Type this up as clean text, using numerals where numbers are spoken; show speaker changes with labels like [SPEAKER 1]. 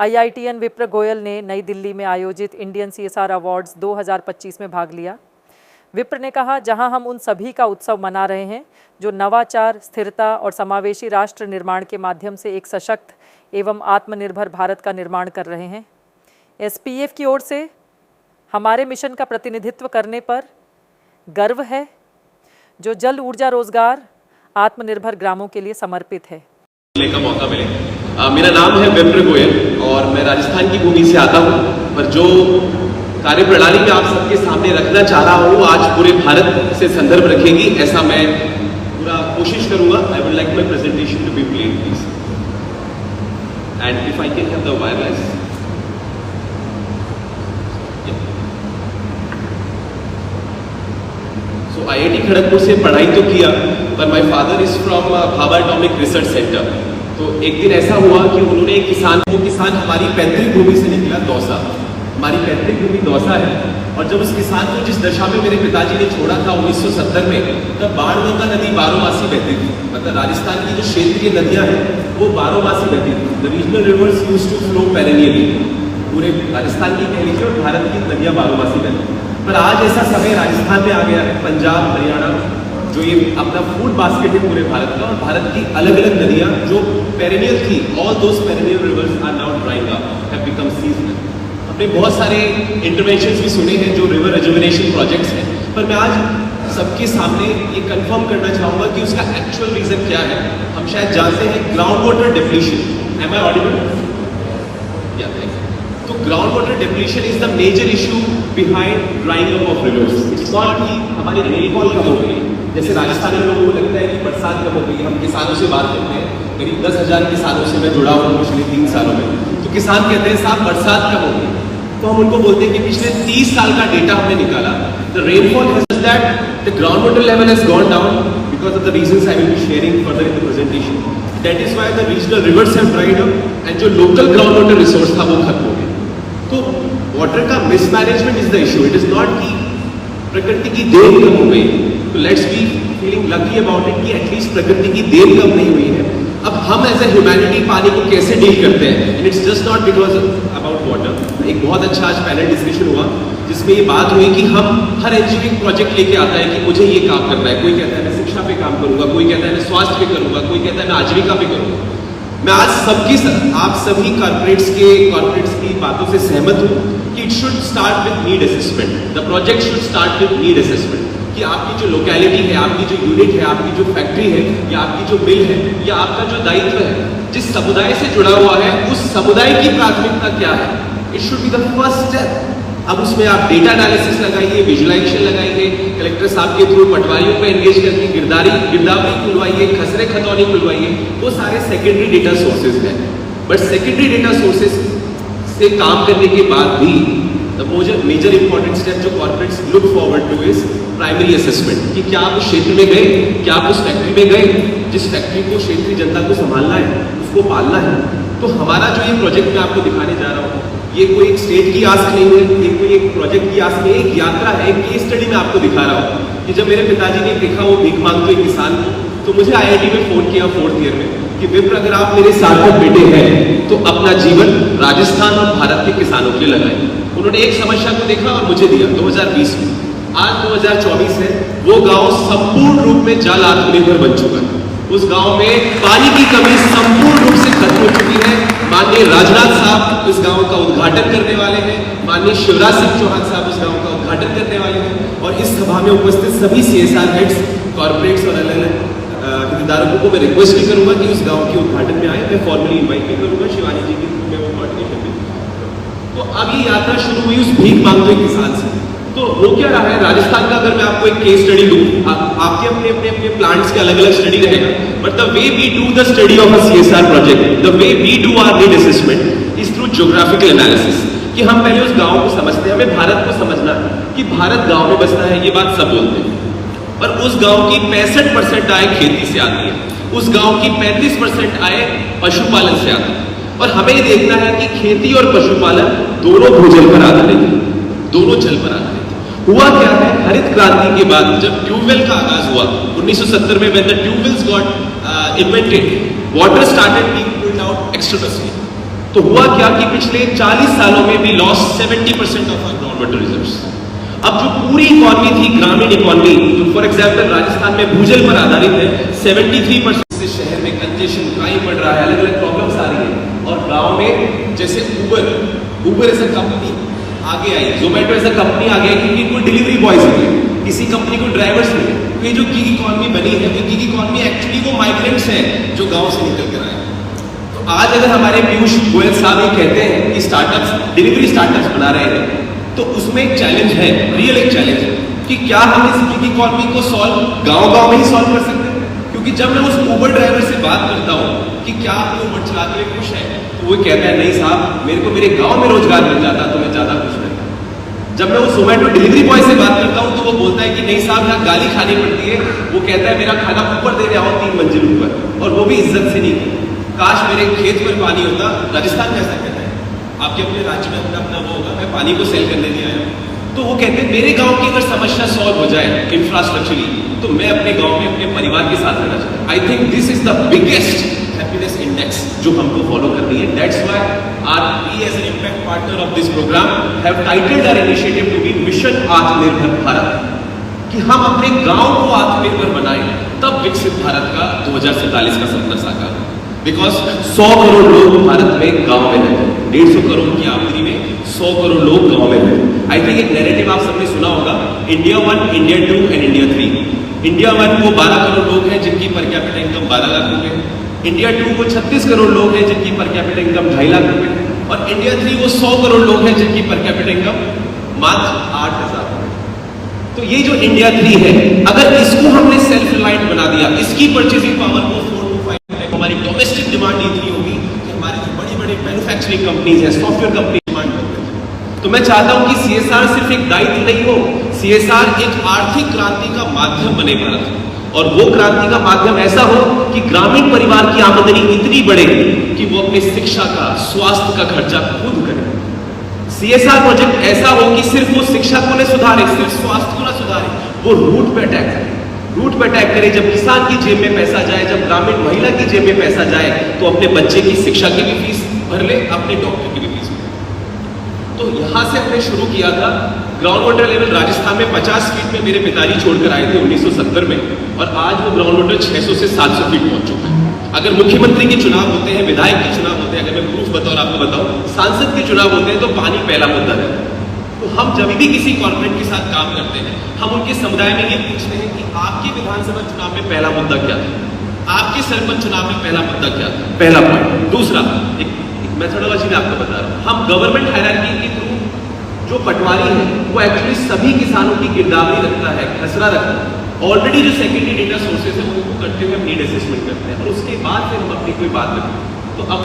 [SPEAKER 1] IITN विप्र गोयल ने नई दिल्ली में आयोजित इंडियन CSR अवार्ड्स 2025 में भाग लिया। विप्र ने कहा, जहां हम उन सभी का उत्सव मना रहे हैं जो नवाचार, स्थिरता और समावेशी राष्ट्र निर्माण के माध्यम से एक सशक्त एवं आत्मनिर्भर भारत का निर्माण कर रहे हैं। SPF की ओर से हमारे मिशन का प्रतिनिधित्व करने पर गर्व है, जो जल ऊर्जा रोजगार आत्मनिर्भर ग्रामों के लिए समर्पित है।
[SPEAKER 2] का मौका मिले। मेरा नाम है विप्र गोयल और मैं राजस्थान की भूमि से आता हूं, पर जो कार्यप्रणाली में आप सबके सामने रखना चाह रहा हूं आज पूरे भारत से संदर्भ रखेगी, ऐसा मैं पूरा कोशिश करूंगा। I would like my presentation to be played please, and if I can have the wireless. So IIT Kharagpur से पढ़ाई तो किया, पर my father is from Bhabha atomic research centre. तो एक दिन ऐसा हुआ कि उन्होंने एक किसान हमारी पैतृक भूमि से निकला, दौसा। हमारी पैतृक भूमि दौसा है, और जब उस किसान को जिस दशा में मेरे पिताजी ने छोड़ा था 1970 में, तब बाणगंगा नदी बारहमासी बहती थी। मतलब राजस्थान की जो क्षेत्रीय नदियां हैं वो बारहमासी बहती थी। The regional rivers used to flow perennially. पूरे राजस्थान की कह लीजिए और भारत की नदियां बारहमासी बहती। पर आज ऐसा समय राजस्थान में आ गया है, पंजाब, हरियाणा, जो ये अपना फूड बास्केट है पूरे भारत का, और भारत की अलग अलग नदियां जो पेरेनियल थी, all those perennial rivers are now drying up, have become seasonal. हमने बहुत सारे इंटरवेंशंस भी सुने हैं जो रिवर रिजुविनेशन प्रोजेक्ट्स हैं, पर मैं आज सबके सामने ये कंफर्म करना चाहूंगा कि उसका एक्चुअल रीजन क्या है। हम शायद जानते हैं ground water depletion. Am I audible? तो ground water depletion is the major issue behind drying up of rivers. It's not कि हमारी रेनफॉल कम हो गई, जैसे राजस्थान में लोगों को लगता है कि बरसात कम हो गई। हम किसानों से बात करते हैं, करीब 10,000 किसानों से मैं जुड़ा हूँ पिछले 3 सालों में। तो किसान कहते हैं साहब बरसात कम हो गई, तो हम उनको बोलते हैं कि पिछले 30 साल का डेटा हमने निकाला, the rainfall has that the ground water level has gone down because of the reasons I will be sharing further in the presentation. That is why the regional reverse have dried up, and जो local ground water resource था वो खत्म हो गया। तो water का mismanagement is the issue. It is not कि प्रकृति की देन कम हो गई, तो let's be feeling lucky about it कि एटलीस्ट प्रकृति की देन कम नहीं हुई है। अब हम एज ए ह्यूमैनिटी पानी को कैसे डील करते हैं, and it's just not because about water. एक बहुत अच्छा आज पैनल डिस्कशन हुआ जिसमें ये बात हुई कि हम हर NGO एक प्रोजेक्ट लेके आता है कि मुझे ये काम करना है। कोई कहता है मैं शिक्षा पे काम करूंगा, कोई कहता है मैं स्वास्थ्य पे करूंगा, कोई कहता है मैं आजीविका पे करूंगा। मैं आज आप सभी कॉर्पोरेट्स की बातों से सहमत हूं कि it should start with need assessment. The project should start with need assessment, कि आपकी जो लोकेलिटी है, आपकी जो यूनिट है, आपकी जो फैक्ट्री है, या आपकी जो मिल है, या आपका जो दायित्व है, जिस समुदाय से जुड़ा हुआ है, उस समुदाय की प्राथमिकता क्या है। It should be the first step. अब उसमें आप डेटा एनालिसिस लगाइए, विजुअलाइजेशन लगाइए, कलेक्टर साहब के थ्रू पटवारियों को एंगेज करके गिरदावरी खुलवाइए, खसरे खतौनी खुलवाइए, वो सारे सेकेंडरी डेटा सोर्सेज हैं। बट सेकेंडरी डेटा सोर्सेज से काम करने के बाद भी द मेजर इंपॉर्टेंट स्टेप जो corporates look forward two is primary assessment, कि क्या आप उस क्षेत्र में गए, क्या आप उस फैक्ट्री में गए, जिस फैक्ट्री को क्षेत्रीय जनता को संभालना है, उसको पालना है। तो हमारा जो ये प्रोजेक्ट मैं आपको दिखाने जा रहा हूँ, ये कोई एक स्टेट की आस्क नहीं है, ये कोई एक प्रोजेक्ट की आस्क नहीं है, एक यात्रा है, एक केस स्टडी मैं आपको दिखा रहा हूँ। कि जब मेरे पिताजी ने देखा वो भीख मांगते हुए किसान को, तो मुझे IIT में फोन किया 4th ईयर में कि विप्र अगर आप मेरे सार्थक बेटे हैं तो अपना जीवन राजस्थान और भारत के किसानों के लिए लगाएं। उन्होंने एक समस्या को देखा और मुझे दिया 2020 में। आज 2024 है, वो गांव संपूर्ण रूप में जल आत्मनिर्भर बन चुका है। उस गांव में पानी की कमी संपूर्ण रूप से खत्म हो चुकी है। माननीय राजनाथ साहब इस गांव का उद्घाटन करने वाले हैं, माननीय शिवराज सिंह चौहान साहब इस गांव का उद्घाटन करने वाले हैं, और इस सभा में उपस्थित सभी CSR हेड्स, कॉर्पोरेट्स और अलग अलग हितधारकों को मैं रिक्वेस्ट भी करूंगा कि उस गांव के उद्घाटन में आए। मैं फॉर्मली इन्वाइट भी करूंगा, शिवानी जी के थ्रू में वो कोऑर्डिनेशन भी। तो अब ये यात्रा शुरू हुई उस भीख मांगते हुए किसान से। तो वो क्या रहा है राजस्थान का, अगर मैं आपको एक केस स्टडी दूं, आपके अपने प्लांट्स के अलग अलग स्टडी रहेगा, but the way we do the study of a CSR project, the way we do our need assessment is through geographical analysis. कि हम पहले उस गांव को समझते हैं, हमें भारत को समझना है कि भारत गांव में बसता है, ये बात सब बोलते हैं, पर उस गांव की 65% आय खेती से आती है, उस गांव की 35% आय पशुपालन से आती है। और हमें ये देखना है कि खेती और पशुपालन दोनों भूजल पर आधारित है, दोनों जल पर आधारित। हुआ क्या है, हरित क्रांति के बाद जब ट्यूबवेल का आगाज हुआ 1970 में, when the tubewells got invented, water started being pulled out externally। तो हुआ क्या कि पिछले 40 सालों में भी lost 70% of our ground water reserves. अब जो पूरी इकोनॉमी थी, ग्रामीण इकोनॉमी, जो फॉर एग्जांपल राजस्थान में भूजल पर आधारित है, 73% से शहर में कंजेशन, क्राइम बढ़ रहा है, अलग अलग प्रॉब्लम्स आ रही है। और गांव में जैसे उबर ऐसा कंपनी आगे आई, जोमेटो ऐसा कंपनी आ गया क्योंकि कोई डिलीवरी बॉयज मिले, किसी कंपनी को ड्राइवर्स मिले। तो ये जो गिग इकोनॉमी बनी है, वो गिग इकोनॉमी एक्चुअली वो माइग्रेंट्स हैं जो गाँव से निकल कर आए। तो आज अगर हमारे पीयूष गोयल साहब ये कहते हैं कि स्टार्टअप्स, डिलीवरी स्टार्टअप्स बना रहे हैं, तो उसमें एक चैलेंज है, रियल एक चैलेंज है कि क्या हम इस गिग इकोनॉमी को सॉल्व गांव-गांव में ही सॉल्व कर सकते हैं? क्योंकि जब मैं उस उबर ड्राइवर से बात करता हूँ कि क्या आप उबर चलाते हुए खुश है, तो वो कहता है नहीं साहब, मेरे को मेरे गांव में रोजगार मिल जाता तो मैं ज्यादा खुश रहता। जब मैं उस जोमेटो डिलीवरी बॉय से बात करता हूँ तो वो बोलता है कि नहीं साहब, यहाँ गाली खानी पड़ती है। वो कहता है मेरा खाना ऊपर दे रहा हूँ 3 मंजिल ऊपर, और वो भी इज्जत से नहीं। काश मेरे खेत पर पानी होता। राजस्थान में ऐसा कहता है, आपके अपने राज्य में अपना वो होगा, मैं पानी को सेल करने नहीं आया। तो वो कहते हैं मेरे गांव की अगर समस्या सॉल्व हो जाए इंफ्रास्ट्रक्चरली, तो मैं अपने गांव में अपने परिवार के साथ रहना चाहता हूं। I think this is the biggest happiness index जो हमको फॉलो करनी है। That's why we as an impact partner of this programme have titled our initiative to be mission Aatmanirbhar Bharat, कि हम अपने गांव को आत्मनिर्भर बनाएं, तब विकसित भारत का 2047 का सपना साकार हो। बिकॉज 100 करोड़ लोग भारत में गांव में रहते हैं, 150 करोड़ की आबादी में 100 करोड़ लोग गांव में रहते हैं। आई थिंक एक नैरेटिव आप सबने सुना होगा, India 1, India 2 and India 3। India 1 वो 12 करोड़ लोग हैं जिनकी पर कैपिटा इनकम 12 लाख रुपए, इंडिया 2 वो 36 करोड़ लोग हैं जिनकी पर कैपिटा इनकम 2.5 लाख रुपए, और इंडिया 3 वो 100 करोड़ लोग हैं जिनकी पर कैपिटा इनकम मात्र 8,000 रुपए। तो ये जो इंडिया 3 है, अगर इसको हमने सेल्फ रिलायंट बना दिया, इसकी परचेसिंग पावर को 4 to 5, हमारी डोमेस्टिक डिमांड इतनी होगी कि हमारी जो बड़ी बड़ी मैन्युफैक्चरिंग कंपनीज है, सॉफ्टवेयर कंपनी डिमांड होगी। तो मैं चाहता हूं कि सीएसआर सिर्फ एक दायित्व नहीं हो, सीएसआर एक आर्थिक क्रांति का माध्यम बने भारत में। और वो क्रांति का माध्यम ऐसा हो कि ग्रामीण परिवार की आमदनी इतनी बढ़े कि वो अपनी शिक्षा का, स्वास्थ्य का खर्चा खुद करे। सीएसआर प्रोजेक्ट ऐसा हो कि सिर्फ वो शिक्षा को न सुधारे, सिर्फ स्वास्थ्य को न सुधारे, वो रूट पे अटैक करे। रूट पे अटैक करे, जब किसान की जेब में पैसा जाए, जब ग्रामीण महिला की जेब में पैसा जाए, तो अपने बच्चे की शिक्षा की भी फीस भर ले, अपने डॉक्टर की भी फीस भर ले। तो यहां से हमने शुरू किया था। ग्राउंड वाटर लेवल राजस्थान में 50 फीट में मेरे पिताजी छोड़कर आए थे 1970 में, और आज वो ग्राउंड वाटर 600 से 700 फीट पहुंच चुका है। अगर मुख्यमंत्री के चुनाव होते हैं, विधायक के चुनाव होते हैं, अगर मैं प्रूफ बताऊं आपको बताऊं, सांसद के चुनाव होते हैं, तो पानी पहला मुद्दा रहता है। तो हम जब भी किसी कॉर्पोरेट के साथ काम करते हैं, हम उनके समुदाय में ये पूछते हैं कि आपके विधानसभा चुनाव में पहला मुद्दा क्या था, आपके सरपंच चुनाव में पहला मुद्दा क्या था, पहला पॉइंट। दूसरा, एक मेथोडोलॉजी में आपको बता रहा हूं, हम गवर्नमेंट हायरार्की के थ्रू जो पटवारी है वो एक्चुअली सभी किसानों की गिरदावरी रखता है, खसरा रखता है। ऑलरेडी जो सेकेंडरी डेटा सोर्सेज है उनको करते हुए हम नीड असेसमेंट करते हैं, और उसके बाद फिर हम अपनी कोई बात रखते हैं। तो अब